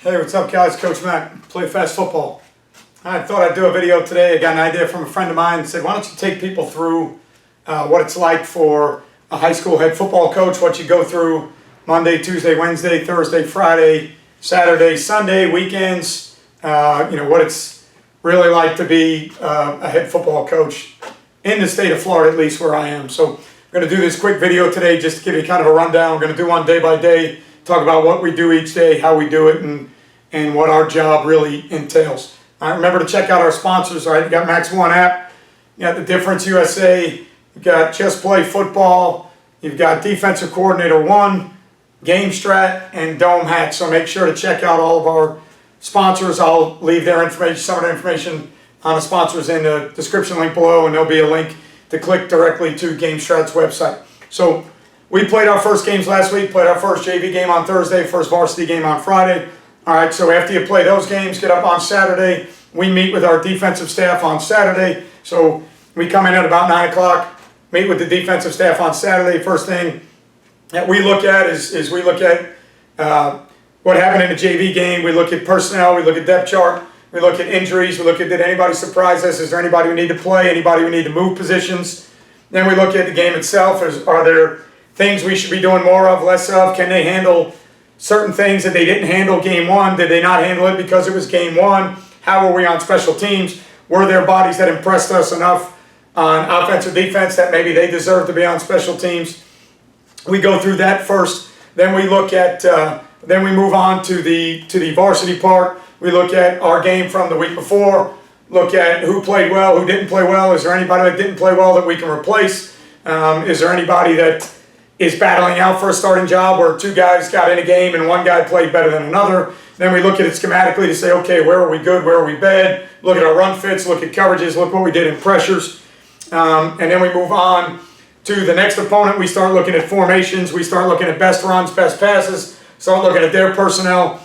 Hey, what's up guys? Coach Mac, Play Fast Football. I thought I'd do a video today. I got an idea from a friend of mine and said, why don't you take people through what it's like for a high school head football coach, what you go through Monday, Tuesday, Wednesday, Thursday, Friday, Saturday, Sunday, weekends, what it's really like to be a head football coach in the state of Florida, at least where I am. So I'm going to do this quick video today just to give you kind of a rundown. We're going to do one day by day, talk about what we do each day, how we do it, and what our job really entails. All right, remember to check out our sponsors. All right, you got MAXOne App, you got The Difference USA, you've got JustPlayFB, you've got Defensive Coordinator 1, Game Strat, and Dome Hack. So make sure to check out all of our sponsors. I'll leave their information, some of their information on the sponsors in the description link below, and there'll be a link to click directly to Game Strat's website. So we played our first games last week, played our first JV game on Thursday, first varsity game on Friday. All right, so after you play those games, get up on Saturday. We meet with our defensive staff on Saturday. So we come in at about 9 o'clock, meet with the defensive staff on Saturday. First thing that we look at is we look at what happened in the JV game. We look at personnel, we look at depth chart, we look at injuries, we look at did anybody surprise us, is there anybody we need to play, anybody we need to move positions. Then we look at the game itself. Are there things we should be doing more of, less of? Can they handle certain things that they didn't handle game one? Did they not handle it because it was game one? How were we on special teams? Were there bodies that impressed us enough on offense or defense that maybe they deserve to be on special teams? We go through that first. Then we look at, then we move on to the varsity part. We look at our game from the week before, look at who played well, who didn't play well. Is there anybody that didn't play well that we can replace? Is there anybody that is battling out for a starting job where two guys got in a game and one guy played better than another? Then we look at it schematically to say, okay, where are we good, where are we bad? Look at our run fits, look at coverages, look what we did in pressures. And then we move on to the next opponent. We start looking at formations, we start looking at best runs, best passes, start looking at their personnel,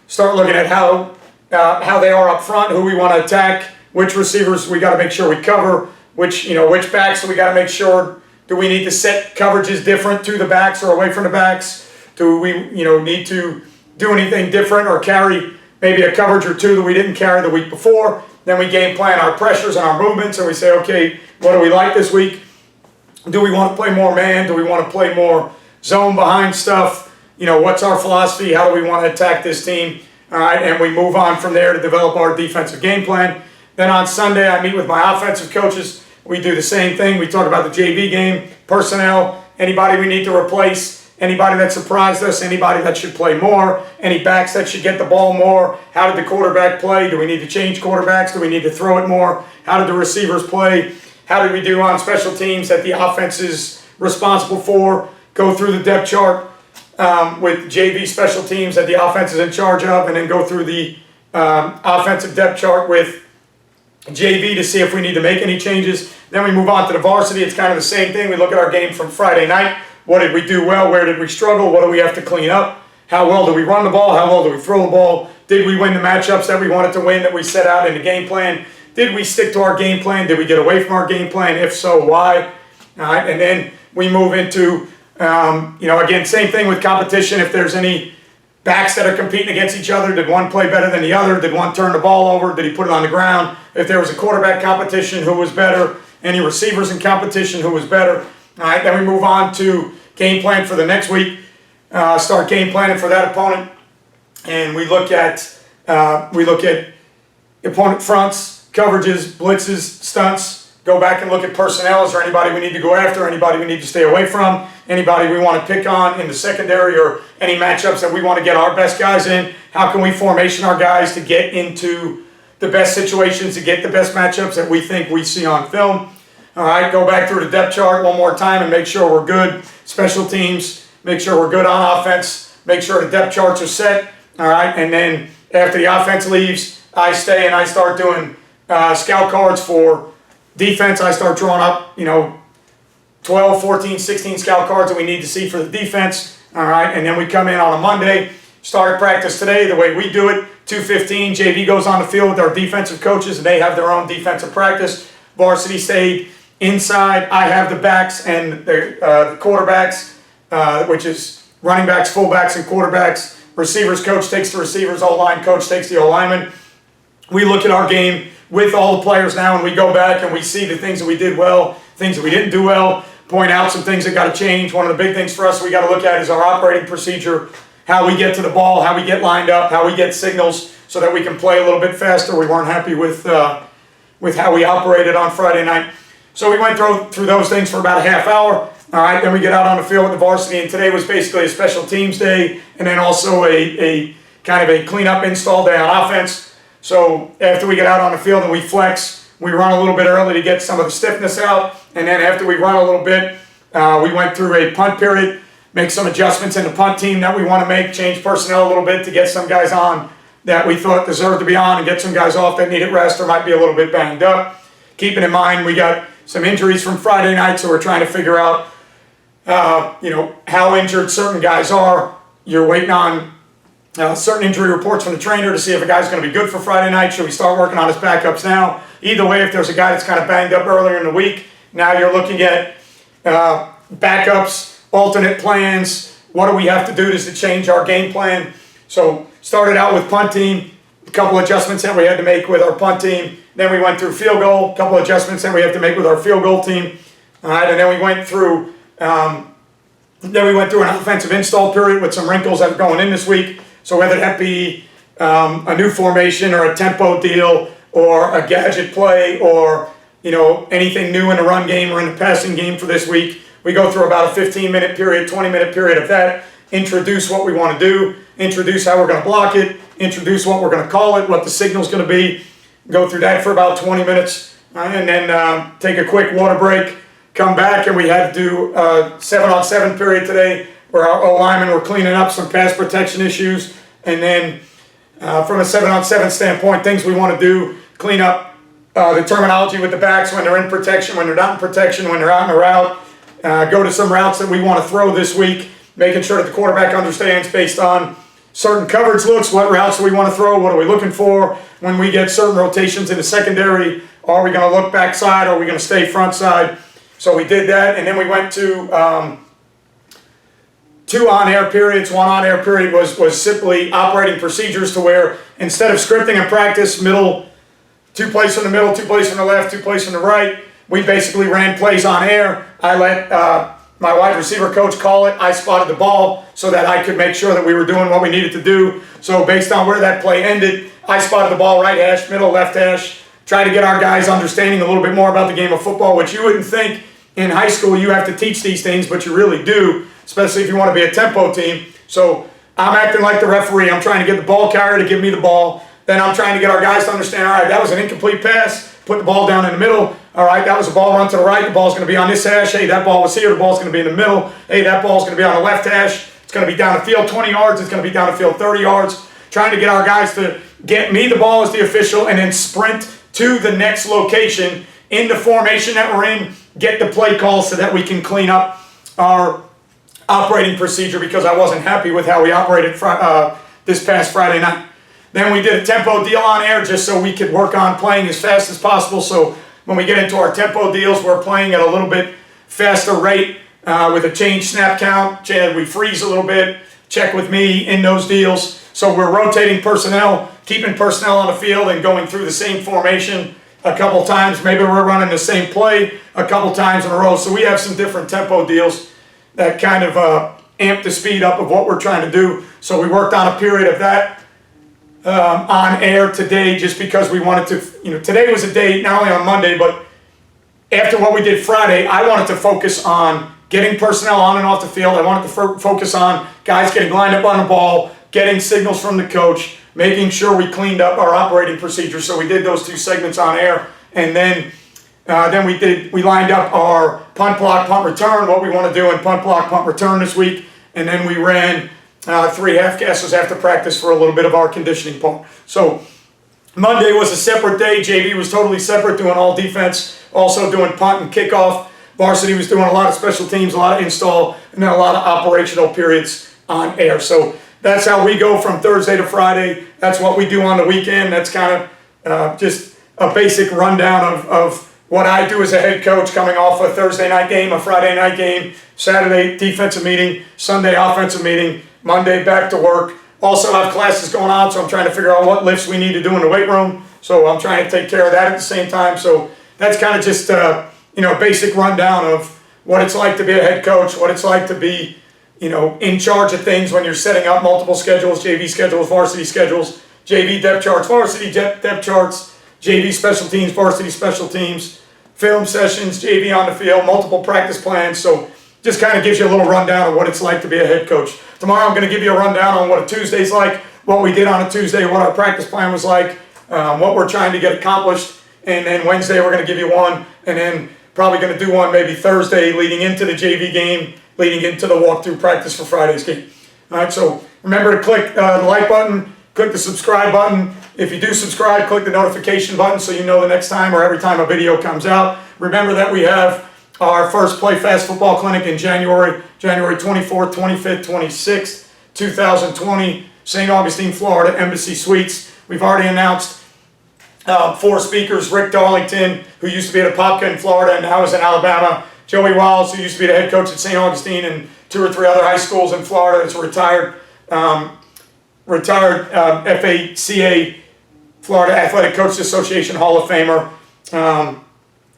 start looking at how they are up front, who we want to attack, which receivers we got to make sure we cover, which backs we got to make sure. Do we need to set coverages different to the backs or away from the backs? Do we need to do anything different or carry maybe a coverage or two that we didn't carry the week before? Then we game plan our pressures and our movements, and we say, okay, what do we like this week? Do we want to play more man? Do we want to play more zone behind stuff? What's our philosophy? How do we want to attack this team? All right, and we move on from there to develop our defensive game plan. Then on Sunday, I meet with my offensive coaches. We do the same thing. We talk about the JV game, personnel, anybody we need to replace, anybody that surprised us, anybody that should play more, any backs that should get the ball more. How did the quarterback play? Do we need to change quarterbacks? Do we need to throw it more? How did the receivers play? How did we do on special teams that the offense is responsible for? Go through the depth chart with JV special teams that the offense is in charge of, and then go through the offensive depth chart with JV to see if we need to make any changes. Then we move on to the varsity. It's kind of the same thing. We look at our game from Friday night. What did we do well? Where did we struggle? What do we have to clean up? How well do we run the ball? How well do we throw the ball? Did we win the matchups that we wanted to win, that we set out in the game plan? Did we stick to our game plan? Did we get away from our game plan? If so, why? All right, and then we move into, again, same thing with competition. If there's any backs that are competing against each other, did one play better than the other? Did one turn the ball over? Did he put it on the ground? If there was a quarterback competition, who was better? Any receivers in competition, who was better? All right, then we move on to game plan for the next week. Start game planning for that opponent, and we look at opponent fronts, coverages, blitzes, stunts. Go back and look at personnel. Is there anybody we need to go after? Anybody we need to stay away from? Anybody we want to pick on in the secondary, or any matchups that we want to get our best guys in? How can we formation our guys to get into the best situations, to get the best matchups that we think we see on film? All right, go back through the depth chart one more time and make sure we're good. Special teams, make sure we're good on offense. Make sure the depth charts are set. All right, and then after the offense leaves, I stay and I start doing scout cards for defense. I start drawing up, 12, 14, 16 scout cards that we need to see for the defense. All right, and then we come in on a Monday, start practice today the way we do it. 2:15, JV goes on the field with our defensive coaches, and they have their own defensive practice. Varsity stayed inside. I have the backs and the quarterbacks, which is running backs, fullbacks, and quarterbacks. Receivers coach takes the receivers, O-line coach takes the O-lineman. We look at our game with all the players now, and we go back and we see the things that we did well, things that we didn't do well, point out some things that got to change. One of the big things for us we got to look at is our operating procedure, how we get to the ball, how we get lined up, how we get signals so that we can play a little bit faster. We weren't happy with how we operated on Friday night. So we went through those things for about a half hour. All right, then we get out on the field with the varsity, and today was basically a special teams day, and then also a kind of a cleanup install day on offense. So after we get out on the field and we flex, we run a little bit early to get some of the stiffness out, and then after we run a little bit, we went through a punt period, make some adjustments in the punt team that we want to make, change personnel a little bit to get some guys on that we thought deserved to be on and get some guys off that needed rest or might be a little bit banged up. Keeping in mind we got some injuries from Friday night, so we're trying to figure out how injured certain guys are. You're waiting on certain injury reports from the trainer to see if a guy's going to be good for Friday night. Should we start working on his backups now? Either way, if there's a guy that's kind of banged up earlier in the week, now you're looking at backups, alternate plans. What do we have to do to change our game plan? So started out with punt team, a couple adjustments that we had to make with our punt team. Then we went through field goal, a couple adjustments that we have to make with our field goal team. All right, and then we went through an offensive install period with some wrinkles that are going in this week. So whether that be a new formation or a tempo deal or a gadget play or anything new in the run game or in the passing game for this week, we go through about a 15-minute period, 20-minute period of that, introduce what we want to do, introduce how we're going to block it, introduce what we're going to call it, what the signal's going to be, go through that for about 20 minutes, and then take a quick water break, come back, and we had to do a 7-on-7 period today where our O-linemen were cleaning up some pass protection issues, and then from a 7-on-7 standpoint, things we want to do, clean up the terminology with the backs when they're in protection, when they're not in protection, when they're out in a route, go to some routes that we want to throw this week, making sure that the quarterback understands based on certain coverage looks, what routes do we want to throw, what are we looking for. When we get certain rotations in the secondary, are we going to look backside, or are we going to stay front side? So we did that, and then we went to two on-air periods. One on-air period was simply operating procedures, to where instead of scripting and practice, middle, 2 plays from the middle, 2 plays from the left, 2 plays from the right, we basically ran plays on air. I let my wide receiver coach call it. I spotted the ball so that I could make sure that we were doing what we needed to do. So based on where that play ended, I spotted the ball right hash, middle, left hash, try to get our guys understanding a little bit more about the game of football, which you wouldn't think in high school you have to teach these things, but you really do, especially if you want to be a tempo team. So I'm acting like the referee. I'm trying to get the ball carrier to give me the ball. Then I'm trying to get our guys to understand, all right, that was an incomplete pass. Put the ball down in the middle. All right, that was a ball run to the right. The ball's going to be on this hash. Hey, that ball was here. The ball's going to be in the middle. Hey, that ball's going to be on the left hash. It's going to be down the field 20 yards. It's going to be down the field 30 yards. Trying to get our guys to get me the ball as the official and then sprint to the next location in the formation that we're in, get the play call so that we can clean up our operating procedure, because I wasn't happy with how we operated this past Friday night. Then we did a tempo deal on air just so we could work on playing as fast as possible. So when we get into our tempo deals, we're playing at a little bit faster rate with a change snap count. We freeze a little bit, check with me in those deals. So we're rotating personnel, keeping personnel on the field and going through the same formation a couple times. Maybe we're running the same play a couple times in a row. So we have some different tempo deals that kind of amp the speed up of what we're trying to do. So we worked on a period of that on air today, just because we wanted to, today was a day, not only on Monday, but after what we did Friday, I wanted to focus on getting personnel on and off the field. I wanted to focus on guys getting lined up on the ball, getting signals from the coach, making sure we cleaned up our operating procedures. So we did those 2 segments on air, and then we lined up our punt block, punt return, what we want to do in punt block, punt return this week, and then we ran 3 half gasses after practice for a little bit of our conditioning part. So Monday was a separate day. JV was totally separate, doing all defense, also doing punt and kickoff. Varsity was doing a lot of special teams, a lot of install, and then a lot of operational periods on air. So that's how we go from Thursday to Friday. That's what we do on the weekend. That's kind of just a basic rundown of what I do as a head coach, coming off a Thursday night game, a Friday night game, Saturday defensive meeting, Sunday offensive meeting, Monday back to work, Also have classes going on, so I'm trying to figure out what lifts we need to do in the weight room. So I'm trying to take care of that at the same time. So that's kind of just a basic rundown of what it's like to be a head coach, what it's like to be in charge of things when you're setting up multiple schedules, JV schedules, varsity schedules, JV depth charts, varsity depth charts, JV special teams, varsity special teams, film sessions, JV on the field, multiple practice plans. So just kind of gives you a little rundown of what it's like to be a head coach. Tomorrow I'm going to give you a rundown on what a Tuesday's like, what we did on a Tuesday, what our practice plan was like, what we're trying to get accomplished. And then Wednesday we're going to give you one, and then probably going to do one maybe Thursday leading into the JV game, leading into the walkthrough practice for Friday's game. All right, so remember to click the like button, click the subscribe button. If you do subscribe, click the notification button so you know the next time or every time a video comes out. Remember that we have our first Play Fast football clinic in January 24th, 25th, 26th, 2020, St. Augustine, Florida, Embassy Suites. We've already announced 4 speakers: Rick Darlington, who used to be at Apopka in Florida and now is in Alabama; Joey Wiles, who used to be the head coach at St. Augustine and 2 or 3 other high schools in Florida. It's a retired FACA, Florida Athletic Coaches Association Hall of Famer.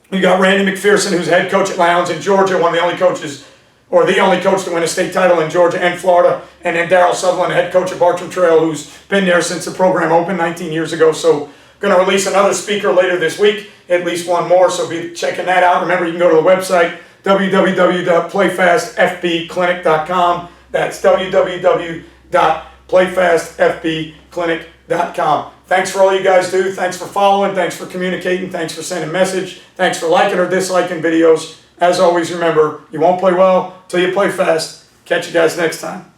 We got Randy McPherson, who's head coach at Lowndes in Georgia, one of the only coaches, or the only coach to win a state title in Georgia and Florida. And then Darryl Sutherland, head coach at Bartram Trail, who's been there since the program opened 19 years ago. So going to release another speaker later this week, at least one more, so be checking that out. Remember, you can go to the website, www.playfastfbclinic.com. That's www.playfastfbclinic.com. Thanks for all you guys do. Thanks for following. Thanks for communicating. Thanks for sending message. Thanks for liking or disliking videos. As always, remember, you won't play well till you play fast. Catch you guys next time.